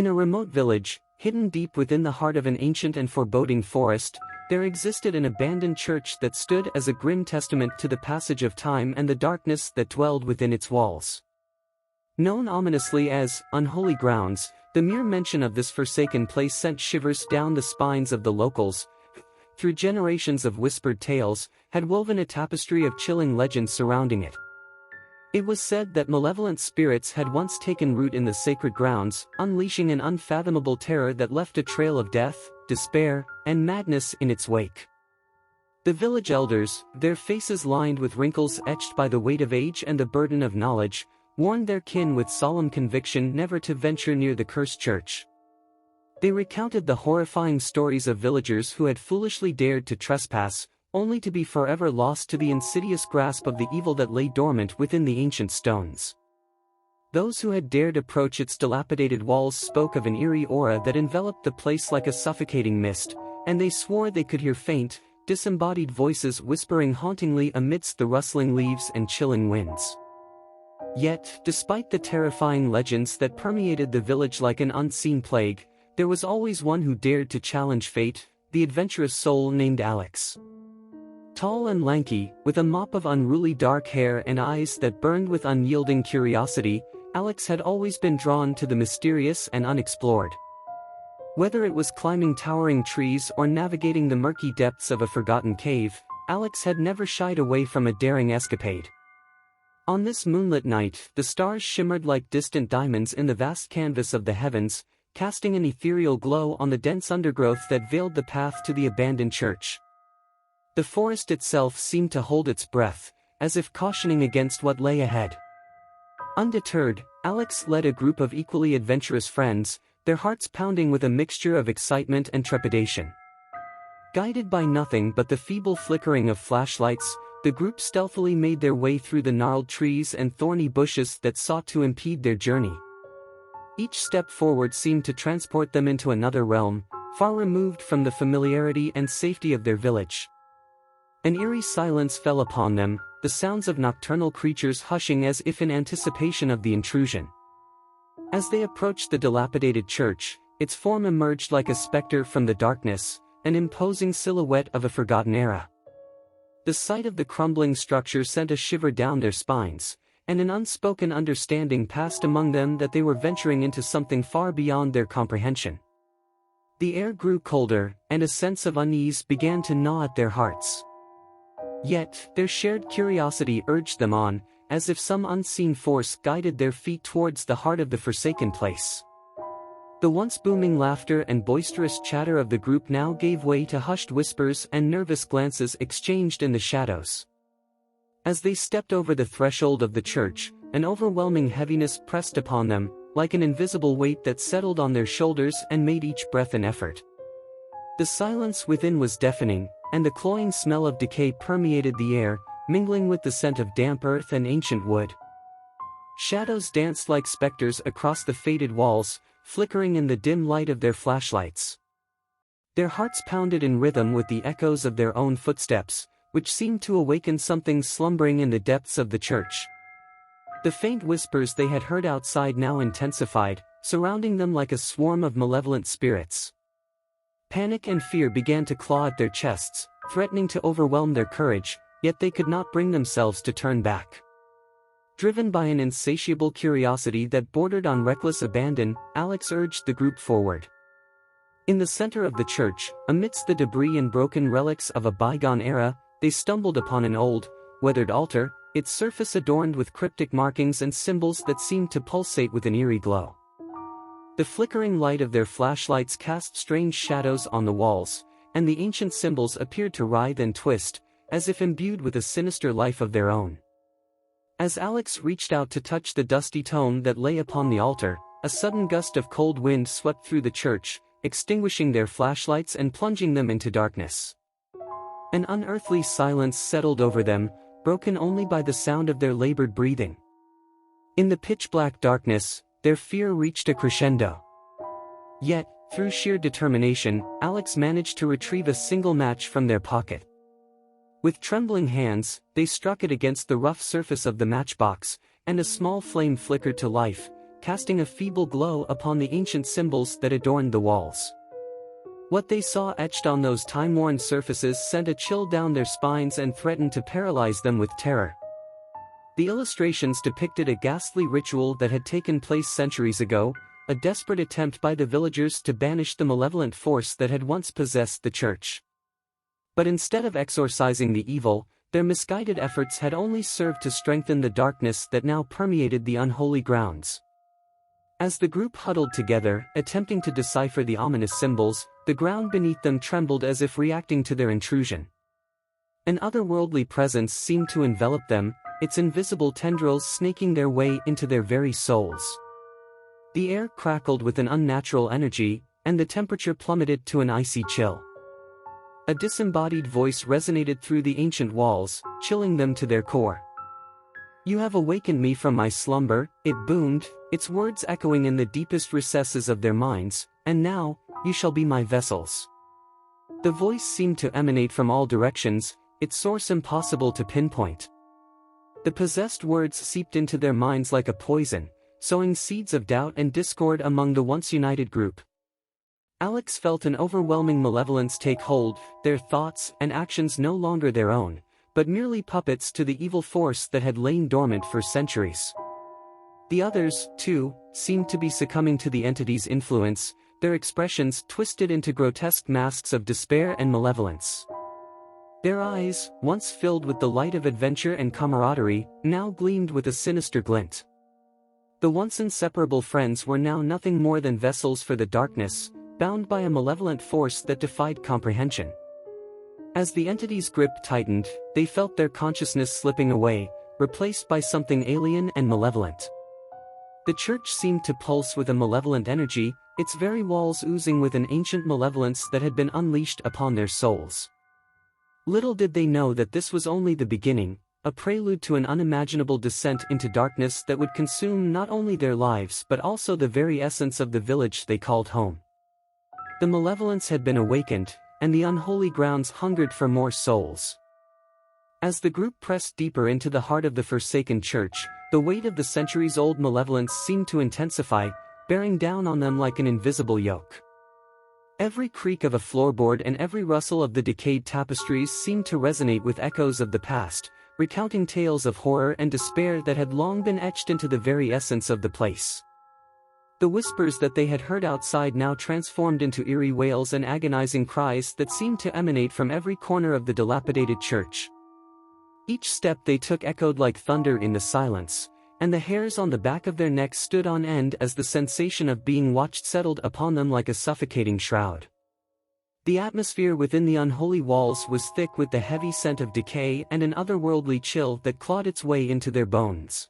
In a remote village, hidden deep within the heart of an ancient and foreboding forest, there existed an abandoned church that stood as a grim testament to the passage of time and the darkness that dwelled within its walls. Known ominously as Unholy Grounds, the mere mention of this forsaken place sent shivers down the spines of the locals, who, through generations of whispered tales, had woven a tapestry of chilling legends surrounding it. It was said that malevolent spirits had once taken root in the sacred grounds, unleashing an unfathomable terror that left a trail of death, despair, and madness in its wake. The village elders, their faces lined with wrinkles etched by the weight of age and the burden of knowledge, warned their kin with solemn conviction never to venture near the cursed church. They recounted the horrifying stories of villagers who had foolishly dared to trespass, only to be forever lost to the insidious grasp of the evil that lay dormant within the ancient stones. Those who had dared approach its dilapidated walls spoke of an eerie aura that enveloped the place like a suffocating mist, and they swore they could hear faint, disembodied voices whispering hauntingly amidst the rustling leaves and chilling winds. Yet, despite the terrifying legends that permeated the village like an unseen plague, there was always one who dared to challenge fate, the adventurous soul named Alex. Tall and lanky, with a mop of unruly dark hair and eyes that burned with unyielding curiosity, Alex had always been drawn to the mysterious and unexplored. Whether it was climbing towering trees or navigating the murky depths of a forgotten cave, Alex had never shied away from a daring escapade. On this moonlit night, the stars shimmered like distant diamonds in the vast canvas of the heavens, casting an ethereal glow on the dense undergrowth that veiled the path to the abandoned church. The forest itself seemed to hold its breath, as if cautioning against what lay ahead. Undeterred, Alex led a group of equally adventurous friends, their hearts pounding with a mixture of excitement and trepidation. Guided by nothing but the feeble flickering of flashlights, the group stealthily made their way through the gnarled trees and thorny bushes that sought to impede their journey. Each step forward seemed to transport them into another realm, far removed from the familiarity and safety of their village. An eerie silence fell upon them, the sounds of nocturnal creatures hushing as if in anticipation of the intrusion. As they approached the dilapidated church, its form emerged like a specter from the darkness, an imposing silhouette of a forgotten era. The sight of the crumbling structure sent a shiver down their spines, and an unspoken understanding passed among them that they were venturing into something far beyond their comprehension. The air grew colder, and a sense of unease began to gnaw at their hearts. Yet, their shared curiosity urged them on, as if some unseen force guided their feet towards the heart of the forsaken place. The once booming laughter and boisterous chatter of the group now gave way to hushed whispers and nervous glances exchanged in the shadows. As they stepped over the threshold of the church, an overwhelming heaviness pressed upon them, like an invisible weight that settled on their shoulders and made each breath an effort. The silence within was deafening, and the cloying smell of decay permeated the air, mingling with the scent of damp earth and ancient wood. Shadows danced like specters across the faded walls, flickering in the dim light of their flashlights. Their hearts pounded in rhythm with the echoes of their own footsteps, which seemed to awaken something slumbering in the depths of the church. The faint whispers they had heard outside now intensified, surrounding them like a swarm of malevolent spirits. Panic and fear began to claw at their chests, threatening to overwhelm their courage, yet they could not bring themselves to turn back. Driven by an insatiable curiosity that bordered on reckless abandon, Alex urged the group forward. In the center of the church, amidst the debris and broken relics of a bygone era, they stumbled upon an old, weathered altar, its surface adorned with cryptic markings and symbols that seemed to pulsate with an eerie glow. The flickering light of their flashlights cast strange shadows on the walls, and the ancient symbols appeared to writhe and twist, as if imbued with a sinister life of their own. As Alex reached out to touch the dusty tome that lay upon the altar, a sudden gust of cold wind swept through the church, extinguishing their flashlights and plunging them into darkness. An unearthly silence settled over them, broken only by the sound of their labored breathing. In the pitch-black darkness, their fear reached a crescendo. Yet, through sheer determination, Alex managed to retrieve a single match from their pocket. With trembling hands, they struck it against the rough surface of the matchbox, and a small flame flickered to life, casting a feeble glow upon the ancient symbols that adorned the walls. What they saw etched on those time-worn surfaces sent a chill down their spines and threatened to paralyze them with terror. The illustrations depicted a ghastly ritual that had taken place centuries ago, a desperate attempt by the villagers to banish the malevolent force that had once possessed the church. But instead of exorcising the evil, their misguided efforts had only served to strengthen the darkness that now permeated the unholy grounds. As the group huddled together, attempting to decipher the ominous symbols, the ground beneath them trembled as if reacting to their intrusion. An otherworldly presence seemed to envelop them, its invisible tendrils snaking their way into their very souls. The air crackled with an unnatural energy, and the temperature plummeted to an icy chill. A disembodied voice resonated through the ancient walls, chilling them to their core. "You have awakened me from my slumber," it boomed, its words echoing in the deepest recesses of their minds, "and now, you shall be my vessels." The voice seemed to emanate from all directions, its source impossible to pinpoint. The possessed words seeped into their minds like a poison, sowing seeds of doubt and discord among the once united group. Alex felt an overwhelming malevolence take hold, their thoughts and actions no longer their own, but merely puppets to the evil force that had lain dormant for centuries. The others, too, seemed to be succumbing to the entity's influence, their expressions twisted into grotesque masks of despair and malevolence. Their eyes, once filled with the light of adventure and camaraderie, now gleamed with a sinister glint. The once inseparable friends were now nothing more than vessels for the darkness, bound by a malevolent force that defied comprehension. As the entity's grip tightened, they felt their consciousness slipping away, replaced by something alien and malevolent. The church seemed to pulse with a malevolent energy, its very walls oozing with an ancient malevolence that had been unleashed upon their souls. Little did they know that this was only the beginning, a prelude to an unimaginable descent into darkness that would consume not only their lives but also the very essence of the village they called home. The malevolence had been awakened, and the unholy grounds hungered for more souls. As the group pressed deeper into the heart of the forsaken church, the weight of the centuries-old malevolence seemed to intensify, bearing down on them like an invisible yoke. Every creak of a floorboard and every rustle of the decayed tapestries seemed to resonate with echoes of the past, recounting tales of horror and despair that had long been etched into the very essence of the place. The whispers that they had heard outside now transformed into eerie wails and agonizing cries that seemed to emanate from every corner of the dilapidated church. Each step they took echoed like thunder in the silence, and the hairs on the back of their necks stood on end as the sensation of being watched settled upon them like a suffocating shroud. The atmosphere within the unholy walls was thick with the heavy scent of decay and an otherworldly chill that clawed its way into their bones.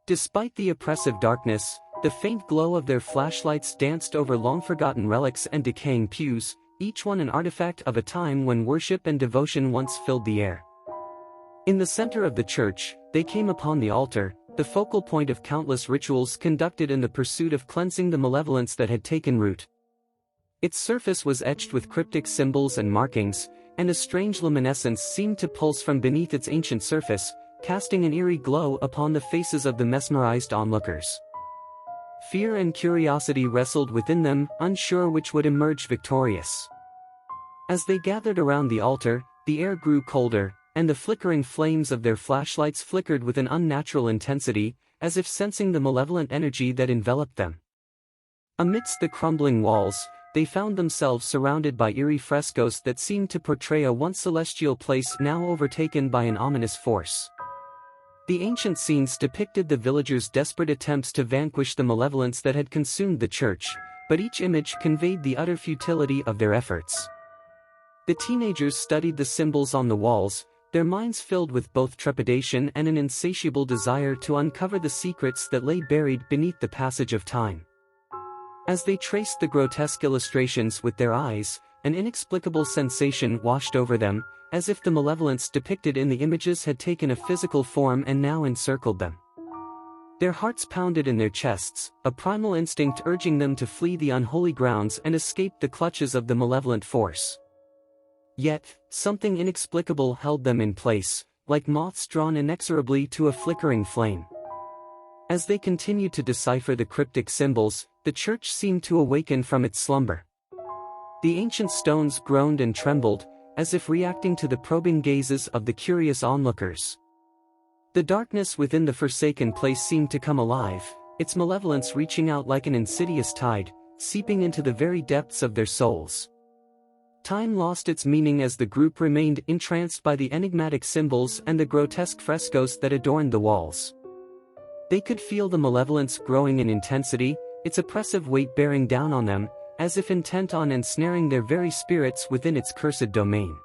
Despite the oppressive darkness, the faint glow of their flashlights danced over long-forgotten relics and decaying pews, each one an artifact of a time when worship and devotion once filled the air. In the center of the church, they came upon the altar, the focal point of countless rituals conducted in the pursuit of cleansing the malevolence that had taken root. Its surface was etched with cryptic symbols and markings, and a strange luminescence seemed to pulse from beneath its ancient surface, casting an eerie glow upon the faces of the mesmerized onlookers. Fear and curiosity wrestled within them, unsure which would emerge victorious. As they gathered around the altar, the air grew colder, and the flickering flames of their flashlights flickered with an unnatural intensity, as if sensing the malevolent energy that enveloped them. Amidst the crumbling walls, they found themselves surrounded by eerie frescoes that seemed to portray a once celestial place now overtaken by an ominous force. The ancient scenes depicted the villagers' desperate attempts to vanquish the malevolence that had consumed the church, but each image conveyed the utter futility of their efforts. The teenagers studied the symbols on the walls, their minds filled with both trepidation and an insatiable desire to uncover the secrets that lay buried beneath the passage of time. As they traced the grotesque illustrations with their eyes, an inexplicable sensation washed over them, as if the malevolence depicted in the images had taken a physical form and now encircled them. Their hearts pounded in their chests, a primal instinct urging them to flee the unholy grounds and escape the clutches of the malevolent force. Yet, something inexplicable held them in place, like moths drawn inexorably to a flickering flame. As they continued to decipher the cryptic symbols, the church seemed to awaken from its slumber. The ancient stones groaned and trembled, as if reacting to the probing gazes of the curious onlookers. The darkness within the forsaken place seemed to come alive, its malevolence reaching out like an insidious tide, seeping into the very depths of their souls. Time lost its meaning as the group remained entranced by the enigmatic symbols and the grotesque frescoes that adorned the walls. They could feel the malevolence growing in intensity, its oppressive weight bearing down on them, as if intent on ensnaring their very spirits within its cursed domain.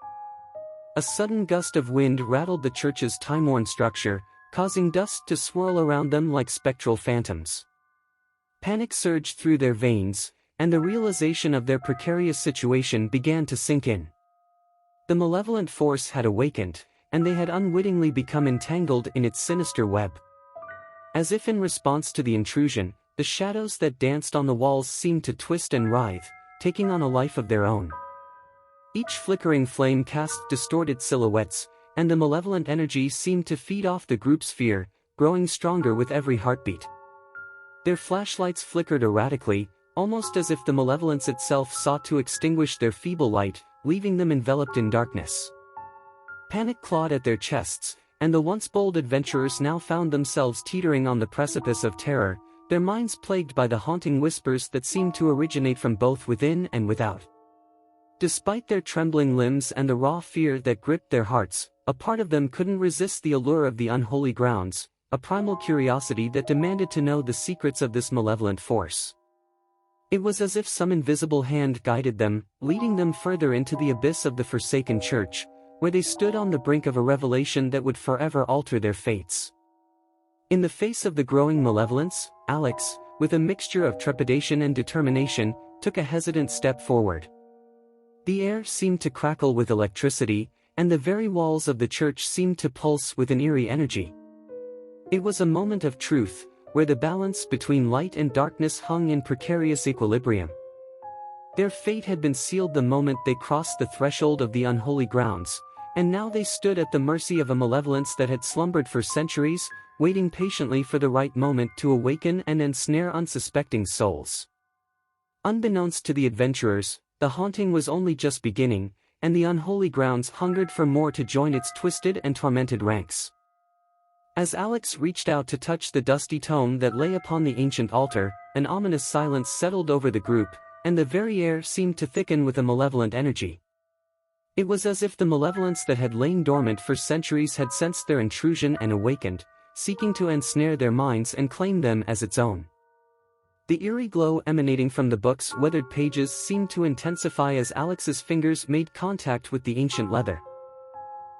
A sudden gust of wind rattled the church's time-worn structure, causing dust to swirl around them like spectral phantoms. Panic surged through their veins, and the realization of their precarious situation began to sink in. The malevolent force had awakened, and they had unwittingly become entangled in its sinister web. As if in response to the intrusion, the shadows that danced on the walls seemed to twist and writhe, taking on a life of their own. Each flickering flame cast distorted silhouettes, and the malevolent energy seemed to feed off the group's fear, growing stronger with every heartbeat. Their flashlights flickered erratically, almost as if the malevolence itself sought to extinguish their feeble light, leaving them enveloped in darkness. Panic clawed at their chests, and the once bold adventurers now found themselves teetering on the precipice of terror, their minds plagued by the haunting whispers that seemed to originate from both within and without. Despite their trembling limbs and the raw fear that gripped their hearts, a part of them couldn't resist the allure of the unholy grounds, a primal curiosity that demanded to know the secrets of this malevolent force. It was as if some invisible hand guided them, leading them further into the abyss of the forsaken church, where they stood on the brink of a revelation that would forever alter their fates. In the face of the growing malevolence, Alex, with a mixture of trepidation and determination, took a hesitant step forward. The air seemed to crackle with electricity, and the very walls of the church seemed to pulse with an eerie energy. It was a moment of truth, where the balance between light and darkness hung in precarious equilibrium. Their fate had been sealed the moment they crossed the threshold of the unholy grounds, and now they stood at the mercy of a malevolence that had slumbered for centuries, waiting patiently for the right moment to awaken and ensnare unsuspecting souls. Unbeknownst to the adventurers, the haunting was only just beginning, and the unholy grounds hungered for more to join its twisted and tormented ranks. As Alex reached out to touch the dusty tome that lay upon the ancient altar, an ominous silence settled over the group, and the very air seemed to thicken with a malevolent energy. It was as if the malevolence that had lain dormant for centuries had sensed their intrusion and awakened, seeking to ensnare their minds and claim them as its own. The eerie glow emanating from the book's weathered pages seemed to intensify as Alex's fingers made contact with the ancient leather.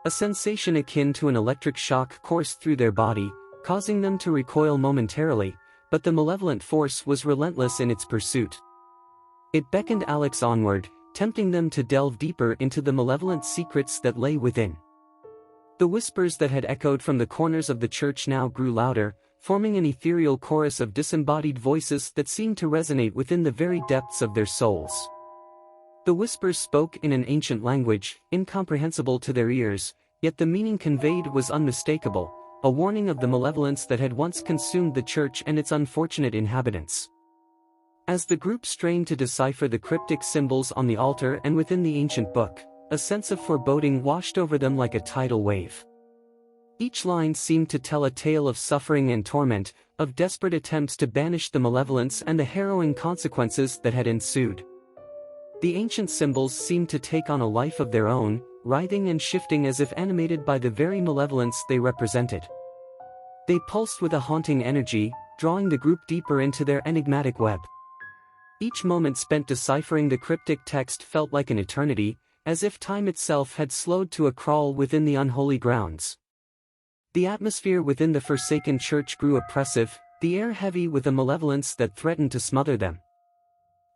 A sensation akin to an electric shock coursed through their body, causing them to recoil momentarily, but the malevolent force was relentless in its pursuit. It beckoned Alex onward, tempting them to delve deeper into the malevolent secrets that lay within. The whispers that had echoed from the corners of the church now grew louder, forming an ethereal chorus of disembodied voices that seemed to resonate within the very depths of their souls. The whispers spoke in an ancient language, incomprehensible to their ears, yet the meaning conveyed was unmistakable, a warning of the malevolence that had once consumed the church and its unfortunate inhabitants. As the group strained to decipher the cryptic symbols on the altar and within the ancient book, a sense of foreboding washed over them like a tidal wave. Each line seemed to tell a tale of suffering and torment, of desperate attempts to banish the malevolence and the harrowing consequences that had ensued. The ancient symbols seemed to take on a life of their own, writhing and shifting as if animated by the very malevolence they represented. They pulsed with a haunting energy, drawing the group deeper into their enigmatic web. Each moment spent deciphering the cryptic text felt like an eternity, as if time itself had slowed to a crawl within the unholy grounds. The atmosphere within the forsaken church grew oppressive, the air heavy with a malevolence that threatened to smother them.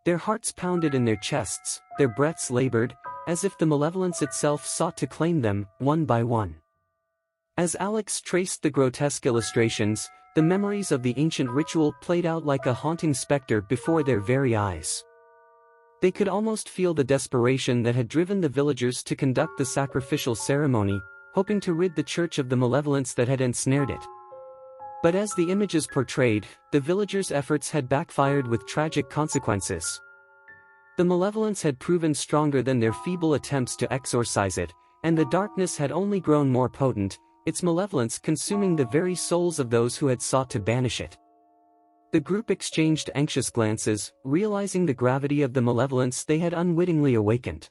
Their hearts pounded in their chests, their breaths labored, as if the malevolence itself sought to claim them, one by one. As Alex traced the grotesque illustrations, the memories of the ancient ritual played out like a haunting specter before their very eyes. They could almost feel the desperation that had driven the villagers to conduct the sacrificial ceremony, hoping to rid the church of the malevolence that had ensnared it. But as the images portrayed, the villagers' efforts had backfired with tragic consequences. The malevolence had proven stronger than their feeble attempts to exorcise it, and the darkness had only grown more potent, its malevolence consuming the very souls of those who had sought to banish it. The group exchanged anxious glances, realizing the gravity of the malevolence they had unwittingly awakened.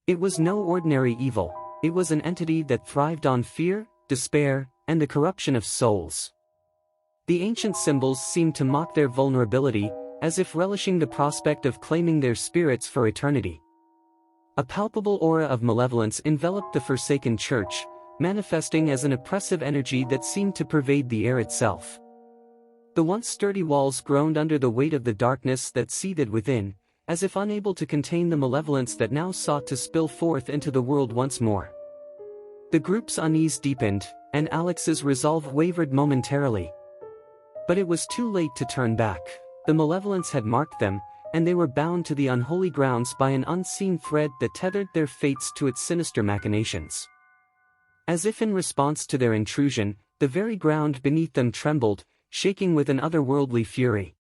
It was no ordinary evil, it was an entity that thrived on fear, despair, and the corruption of souls. The ancient symbols seemed to mock their vulnerability, as if relishing the prospect of claiming their spirits for eternity. A palpable aura of malevolence enveloped the forsaken church, manifesting as an oppressive energy that seemed to pervade the air itself. The once sturdy walls groaned under the weight of the darkness that seethed within, as if unable to contain the malevolence that now sought to spill forth into the world once more. The group's unease deepened, and Alex's resolve wavered momentarily. But it was too late to turn back. The malevolence had marked them, and they were bound to the unholy grounds by an unseen thread that tethered their fates to its sinister machinations. As if in response to their intrusion, the very ground beneath them trembled, shaking with an otherworldly fury.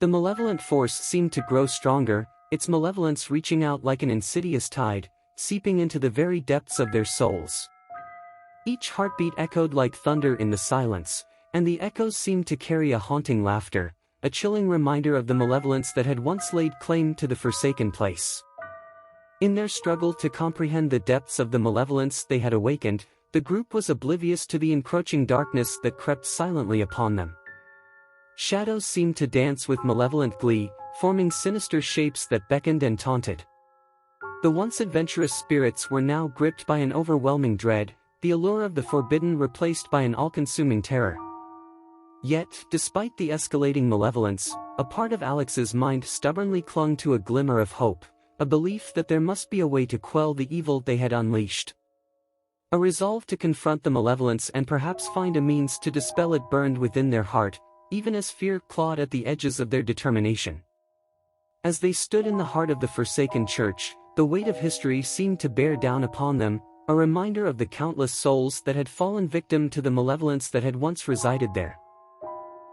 The malevolent force seemed to grow stronger, its malevolence reaching out like an insidious tide, seeping into the very depths of their souls. Each heartbeat echoed like thunder in the silence, and the echoes seemed to carry a haunting laughter, a chilling reminder of the malevolence that had once laid claim to the forsaken place. In their struggle to comprehend the depths of the malevolence they had awakened, the group was oblivious to the encroaching darkness that crept silently upon them. Shadows seemed to dance with malevolent glee, forming sinister shapes that beckoned and taunted. The once adventurous spirits were now gripped by an overwhelming dread, the allure of the forbidden replaced by an all-consuming terror. Yet, despite the escalating malevolence, a part of Alex's mind stubbornly clung to a glimmer of hope, a belief that there must be a way to quell the evil they had unleashed. A resolve to confront the malevolence and perhaps find a means to dispel it burned within their heart, even as fear clawed at the edges of their determination. As they stood in the heart of the forsaken church, the weight of history seemed to bear down upon them, a reminder of the countless souls that had fallen victim to the malevolence that had once resided there.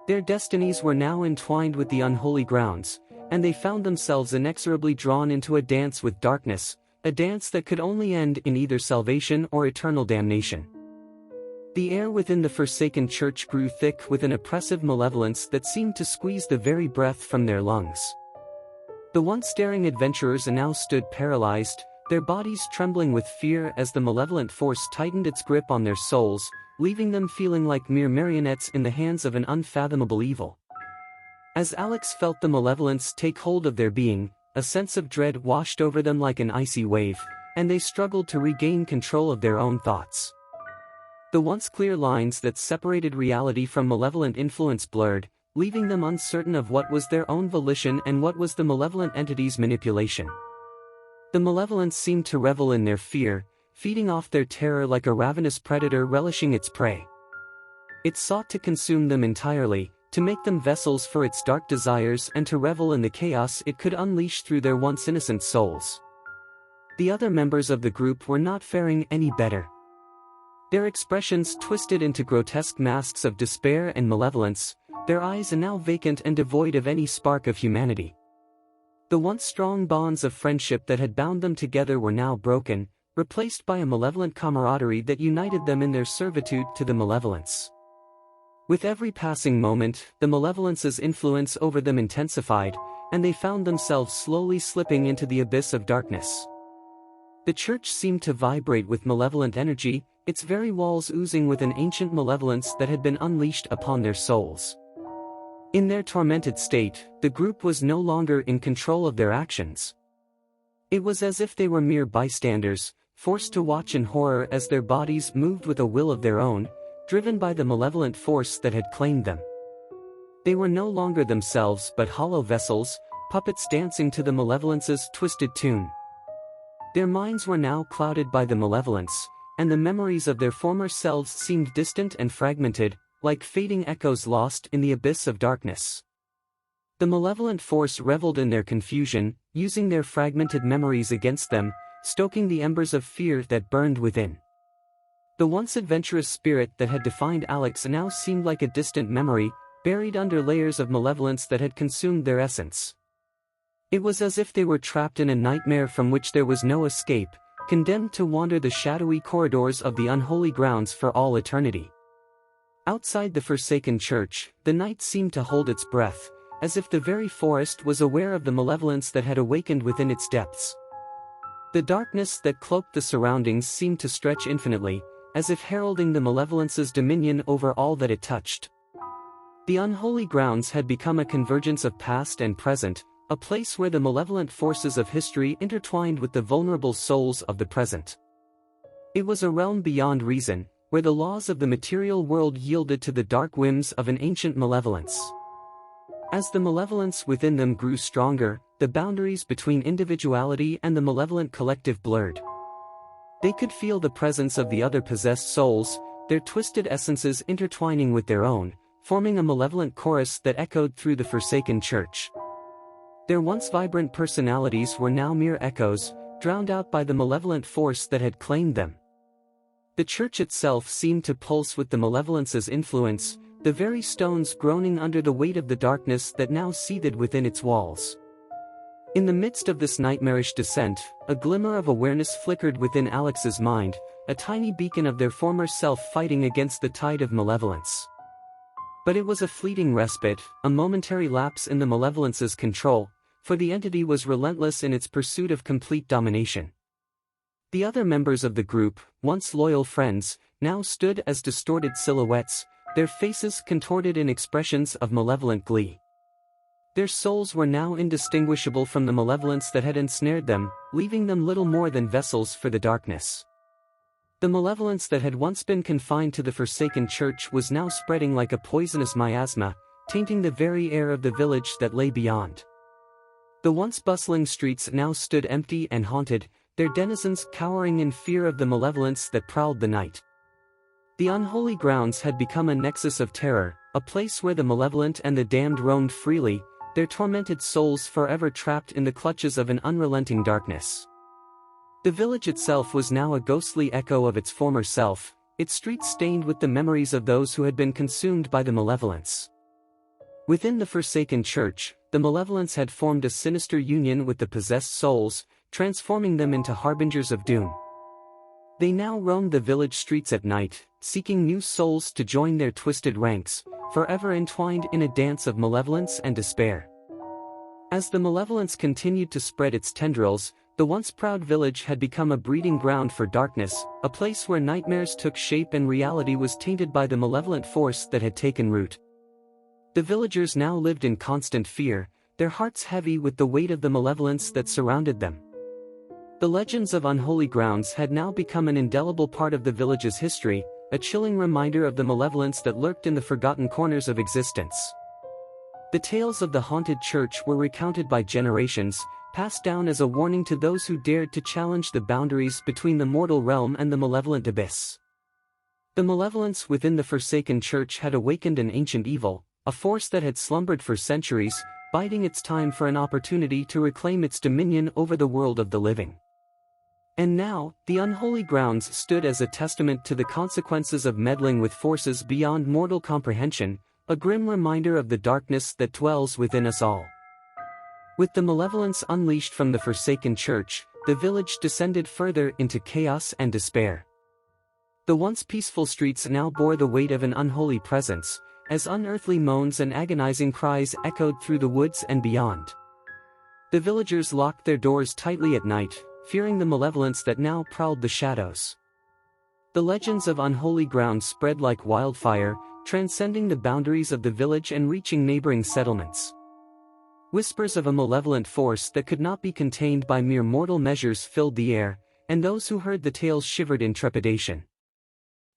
Their destinies were now entwined with the unholy grounds, and they found themselves inexorably drawn into a dance with darkness, a dance that could only end in either salvation or eternal damnation. The air within the forsaken church grew thick with an oppressive malevolence that seemed to squeeze the very breath from their lungs. The once daring adventurers now stood paralyzed, their bodies trembling with fear as the malevolent force tightened its grip on their souls, leaving them feeling like mere marionettes in the hands of an unfathomable evil. As Alex felt the malevolence take hold of their being, a sense of dread washed over them like an icy wave, and they struggled to regain control of their own thoughts. The once clear lines that separated reality from malevolent influence blurred, leaving them uncertain of what was their own volition and what was the malevolent entity's manipulation. The malevolence seemed to revel in their fear, feeding off their terror like a ravenous predator relishing its prey. It sought to consume them entirely, to make them vessels for its dark desires and to revel in the chaos it could unleash through their once innocent souls. The other members of the group were not faring any better. Their expressions twisted into grotesque masks of despair and malevolence, their eyes now vacant and devoid of any spark of humanity. The once strong bonds of friendship that had bound them together were now broken, replaced by a malevolent camaraderie that united them in their servitude to the malevolence. With every passing moment, the malevolence's influence over them intensified, and they found themselves slowly slipping into the abyss of darkness. The church seemed to vibrate with malevolent energy, its very walls oozing with an ancient malevolence that had been unleashed upon their souls. In their tormented state, the group was no longer in control of their actions. It was as if they were mere bystanders, forced to watch in horror as their bodies moved with a will of their own, driven by the malevolent force that had claimed them. They were no longer themselves but hollow vessels, puppets dancing to the malevolence's twisted tune. Their minds were now clouded by the malevolence, and the memories of their former selves seemed distant and fragmented, like fading echoes lost in the abyss of darkness. The malevolent force reveled in their confusion, using their fragmented memories against them, stoking the embers of fear that burned within. The once adventurous spirit that had defined Alex now seemed like a distant memory, buried under layers of malevolence that had consumed their essence. It was as if they were trapped in a nightmare from which there was no escape, condemned to wander the shadowy corridors of the unholy grounds for all eternity. Outside the forsaken church, the night seemed to hold its breath, as if the very forest was aware of the malevolence that had awakened within its depths. The darkness that cloaked the surroundings seemed to stretch infinitely, as if heralding the malevolence's dominion over all that it touched. The unholy grounds had become a convergence of past and present, a place where the malevolent forces of history intertwined with the vulnerable souls of the present. It was a realm beyond reason, where the laws of the material world yielded to the dark whims of an ancient malevolence. As the malevolence within them grew stronger, the boundaries between individuality and the malevolent collective blurred. They could feel the presence of the other possessed souls, their twisted essences intertwining with their own, forming a malevolent chorus that echoed through the forsaken church. Their once vibrant personalities were now mere echoes, drowned out by the malevolent force that had claimed them. The church itself seemed to pulse with the malevolence's influence, the very stones groaning under the weight of the darkness that now seethed within its walls. In the midst of this nightmarish descent, a glimmer of awareness flickered within Alex's mind, a tiny beacon of their former self fighting against the tide of malevolence. But it was a fleeting respite, a momentary lapse in the malevolence's control, for the entity was relentless in its pursuit of complete domination. The other members of the group, once loyal friends, now stood as distorted silhouettes, their faces contorted in expressions of malevolent glee. Their souls were now indistinguishable from the malevolence that had ensnared them, leaving them little more than vessels for the darkness. The malevolence that had once been confined to the forsaken church was now spreading like a poisonous miasma, tainting the very air of the village that lay beyond. The once bustling streets now stood empty and haunted, their denizens cowering in fear of the malevolence that prowled the night. The unholy grounds had become a nexus of terror, a place where the malevolent and the damned roamed freely, their tormented souls forever trapped in the clutches of an unrelenting darkness. The village itself was now a ghostly echo of its former self, its streets stained with the memories of those who had been consumed by the malevolence. Within the forsaken church, the malevolence had formed a sinister union with the possessed souls, transforming them into harbingers of doom. They now roamed the village streets at night, seeking new souls to join their twisted ranks, forever entwined in a dance of malevolence and despair. As the malevolence continued to spread its tendrils, the once proud village had become a breeding ground for darkness, a place where nightmares took shape and reality was tainted by the malevolent force that had taken root. The villagers now lived in constant fear, their hearts heavy with the weight of the malevolence that surrounded them. The legends of Unholy Grounds had now become an indelible part of the village's history, a chilling reminder of the malevolence that lurked in the forgotten corners of existence. The tales of the haunted church were recounted by generations, passed down as a warning to those who dared to challenge the boundaries between the mortal realm and the malevolent abyss. The malevolence within the forsaken church had awakened an ancient evil, a force that had slumbered for centuries, biding its time for an opportunity to reclaim its dominion over the world of the living. And now, the unholy grounds stood as a testament to the consequences of meddling with forces beyond mortal comprehension, a grim reminder of the darkness that dwells within us all. With the malevolence unleashed from the forsaken church, the village descended further into chaos and despair. The once peaceful streets now bore the weight of an unholy presence, as unearthly moans and agonizing cries echoed through the woods and beyond. The villagers locked their doors tightly at night, fearing the malevolence that now prowled the shadows. The legends of Unholy Grounds spread like wildfire, transcending the boundaries of the village and reaching neighboring settlements. Whispers of a malevolent force that could not be contained by mere mortal measures filled the air, and those who heard the tales shivered in trepidation.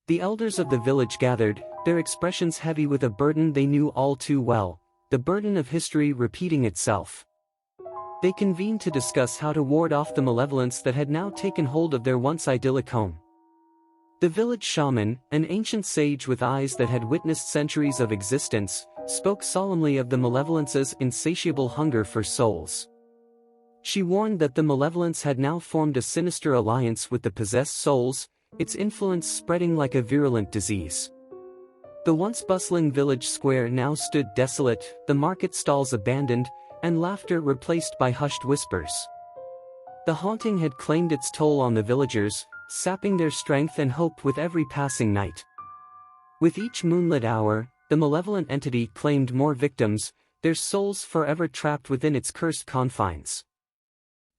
The elders of the village gathered, their expressions heavy with a burden they knew all too well, the burden of history repeating itself. They convened to discuss how to ward off the malevolence that had now taken hold of their once idyllic home. The village shaman, an ancient sage with eyes that had witnessed centuries of existence, spoke solemnly of the malevolence's insatiable hunger for souls. She warned that the malevolence had now formed a sinister alliance with the possessed souls, its influence spreading like a virulent disease. The once bustling village square now stood desolate, the market stalls abandoned, and laughter replaced by hushed whispers. The haunting had claimed its toll on the villagers, sapping their strength and hope with every passing night. With each moonlit hour, the malevolent entity claimed more victims, their souls forever trapped within its cursed confines.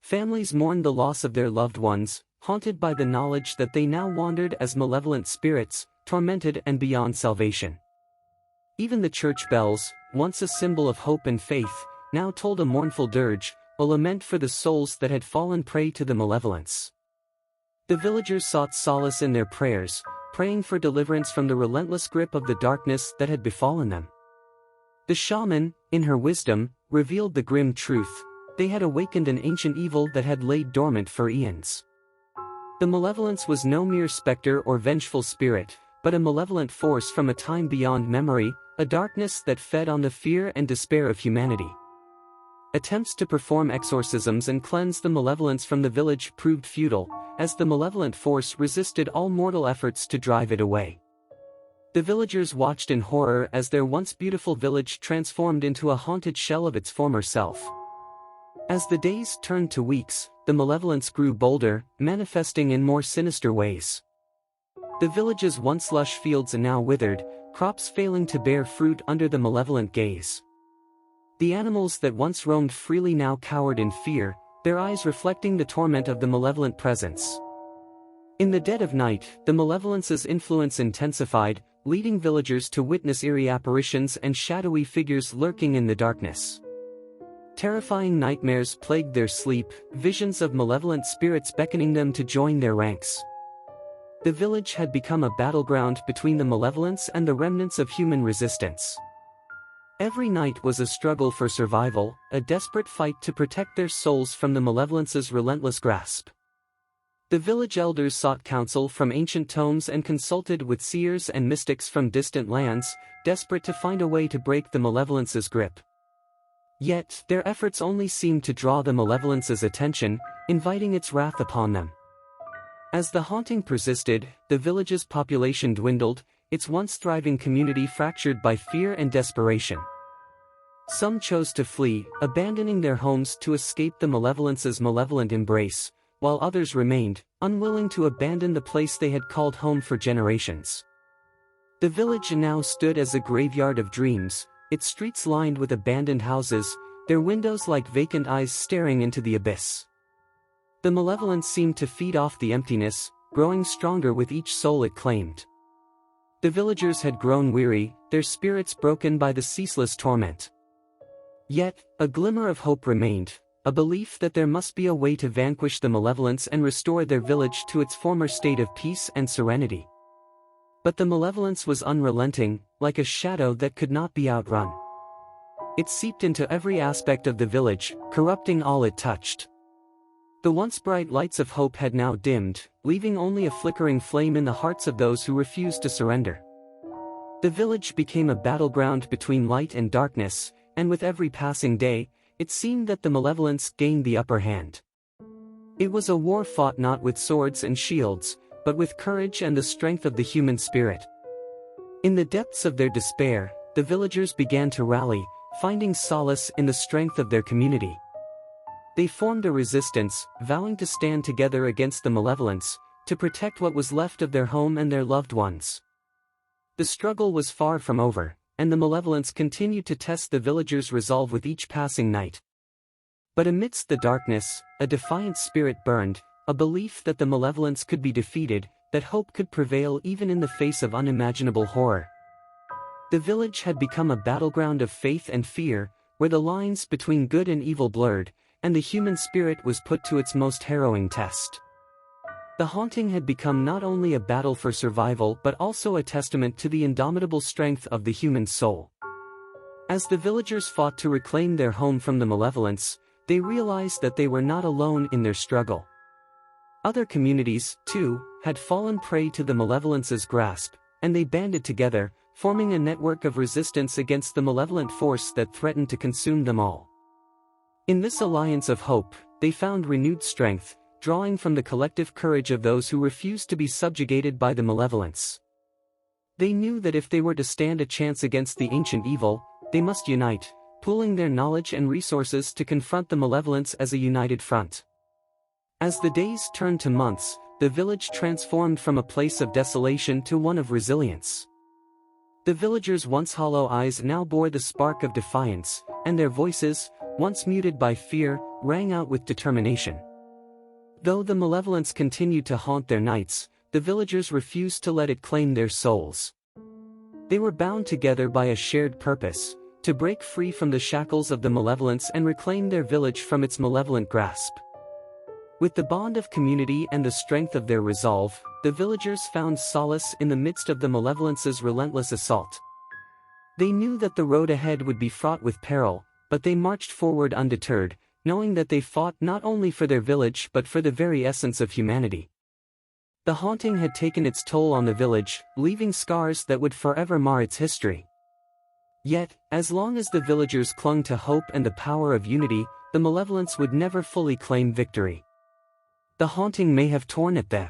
Families mourned the loss of their loved ones, haunted by the knowledge that they now wandered as malevolent spirits, tormented and beyond salvation. Even the church bells, once a symbol of hope and faith, now told a mournful dirge, a lament for the souls that had fallen prey to the malevolence. The villagers sought solace in their prayers, praying for deliverance from the relentless grip of the darkness that had befallen them. The shaman, in her wisdom, revealed the grim truth: they had awakened an ancient evil that had laid dormant for eons. The malevolence was no mere specter or vengeful spirit, but a malevolent force from a time beyond memory, a darkness that fed on the fear and despair of humanity. Attempts to perform exorcisms and cleanse the malevolence from the village proved futile, as the malevolent force resisted all mortal efforts to drive it away. The villagers watched in horror as their once beautiful village transformed into a haunted shell of its former self. As the days turned to weeks, the malevolence grew bolder, manifesting in more sinister ways. The village's once lush fields now withered, crops failing to bear fruit under the malevolent gaze. The animals that once roamed freely now cowered in fear, their eyes reflecting the torment of the malevolent presence. In the dead of night, the malevolence's influence intensified, leading villagers to witness eerie apparitions and shadowy figures lurking in the darkness. Terrifying nightmares plagued their sleep, visions of malevolent spirits beckoning them to join their ranks. The village had become a battleground between the malevolence and the remnants of human resistance. Every night was a struggle for survival, a desperate fight to protect their souls from the malevolence's relentless grasp. The village elders sought counsel from ancient tomes and consulted with seers and mystics from distant lands, desperate to find a way to break the malevolence's grip. Yet, their efforts only seemed to draw the malevolence's attention, inviting its wrath upon them. As the haunting persisted, the village's population dwindled, its once thriving community fractured by fear and desperation. Some chose to flee, abandoning their homes to escape the malevolence's malevolent embrace, while others remained, unwilling to abandon the place they had called home for generations. The village now stood as a graveyard of dreams, its streets lined with abandoned houses, their windows like vacant eyes staring into the abyss. The malevolence seemed to feed off the emptiness, growing stronger with each soul it claimed. The villagers had grown weary, their spirits broken by the ceaseless torment. Yet, a glimmer of hope remained, a belief that there must be a way to vanquish the malevolence and restore their village to its former state of peace and serenity. But the malevolence was unrelenting, like a shadow that could not be outrun. It seeped into every aspect of the village, corrupting all it touched. The once bright lights of hope had now dimmed, leaving only a flickering flame in the hearts of those who refused to surrender. The village became a battleground between light and darkness, and with every passing day, it seemed that the malevolence gained the upper hand. It was a war fought not with swords and shields, but with courage and the strength of the human spirit. In the depths of their despair, the villagers began to rally, finding solace in the strength of their community. They formed a resistance, vowing to stand together against the malevolence, to protect what was left of their home and their loved ones. The struggle was far from over, and the malevolence continued to test the villagers' resolve with each passing night. But amidst the darkness, a defiant spirit burned, a belief that the malevolence could be defeated, that hope could prevail even in the face of unimaginable horror. The village had become a battleground of faith and fear, where the lines between good and evil blurred, and the human spirit was put to its most harrowing test. The haunting had become not only a battle for survival but also a testament to the indomitable strength of the human soul. As the villagers fought to reclaim their home from the malevolence, they realized that they were not alone in their struggle. Other communities, too, had fallen prey to the malevolence's grasp, and they banded together, forming a network of resistance against the malevolent force that threatened to consume them all. In this alliance of hope, they found renewed strength, drawing from the collective courage of those who refused to be subjugated by the malevolence. They knew that if they were to stand a chance against the ancient evil, they must unite, pooling their knowledge and resources to confront the malevolence as a united front. As the days turned to months, the village transformed from a place of desolation to one of resilience. The villagers' once hollow eyes now bore the spark of defiance, and their voices, once muted by fear, rang out with determination. Though the malevolence continued to haunt their nights, the villagers refused to let it claim their souls. They were bound together by a shared purpose, to break free from the shackles of the malevolence and reclaim their village from its malevolent grasp. With the bond of community and the strength of their resolve, the villagers found solace in the midst of the malevolence's relentless assault. They knew that the road ahead would be fraught with peril, but they marched forward undeterred, knowing that they fought not only for their village but for the very essence of humanity. The haunting had taken its toll on the village, leaving scars that would forever mar its history. Yet, as long as the villagers clung to hope and the power of unity, the malevolence would never fully claim victory. The haunting may have torn at the